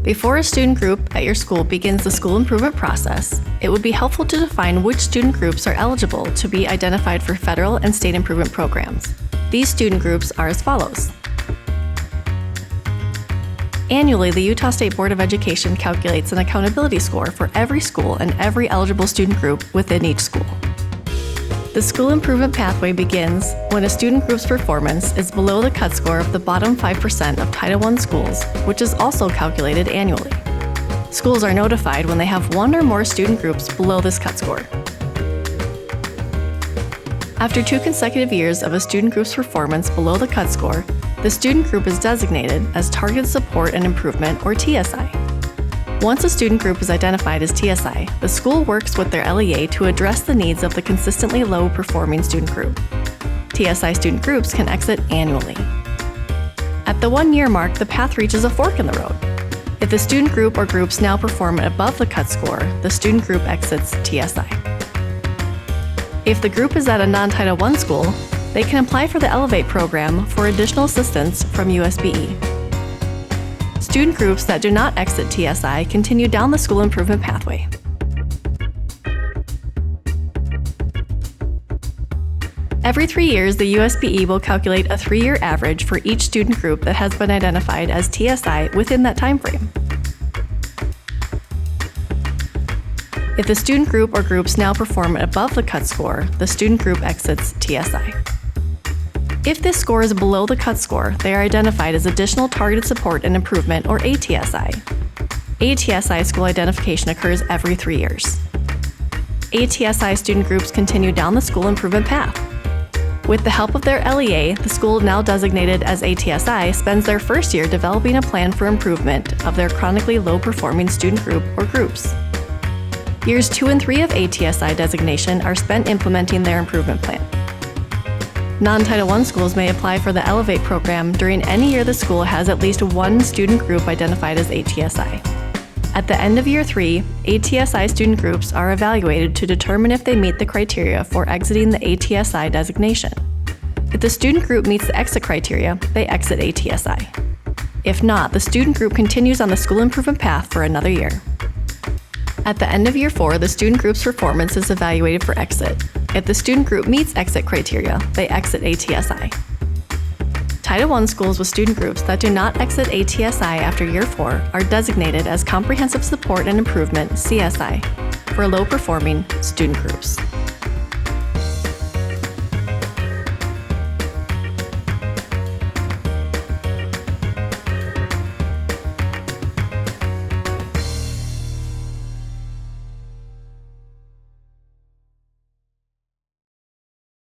Before a student group at your school begins the school improvement process, it would be helpful to define which student groups are eligible to be identified for federal and state improvement programs. These student groups are as follows. Annually, the Utah State Board of Education calculates an accountability score for every school and every eligible student group within each school. The school improvement pathway begins when a student group's performance is below the cut score of the bottom 5% of Title I schools, which is also calculated annually. Schools are notified when they have one or more student groups below this cut score. After 2 consecutive years of a student group's performance below the cut score, the student group is designated as Targeted Support and Improvement, or TSI. Once a student group is identified as TSI, the school works with their LEA to address the needs of the consistently low-performing student group. TSI student groups can exit annually. At the 1-year mark, the path reaches a fork in the road. If the student group or groups now perform above the cut score, the student group exits TSI. If the group is at a non-Title I school, they can apply for the Elevate program for additional assistance from USBE. Student groups that do not exit TSI continue down the school improvement pathway. Every 3 years, the USBE will calculate a 3-year average for each student group that has been identified as TSI within that time frame. If the student group or groups now perform above the cut score, the student group exits TSI. If this score is below the cut score, they are identified as Additional Targeted Support and Improvement, or ATSI. ATSI school identification occurs every 3 years. ATSI student groups continue down the school improvement path. With the help of their LEA, the school now designated as ATSI spends their first year developing a plan for improvement of their chronically low-performing student group or groups. Years 2 and 3 of ATSI designation are spent implementing their improvement plan. Non-Title I schools may apply for the Elevate program during any year the school has at least one student group identified as ATSI. At the end of year 3, ATSI student groups are evaluated to determine if they meet the criteria for exiting the ATSI designation. If the student group meets the exit criteria, they exit ATSI. If not, the student group continues on the school improvement path for another year. At the end of year 4, the student group's performance is evaluated for exit. If the student group meets exit criteria, they exit ATSI. Title I schools with student groups that do not exit ATSI after year 4 are designated as Comprehensive Support and Improvement, CSI, for low-performing student groups.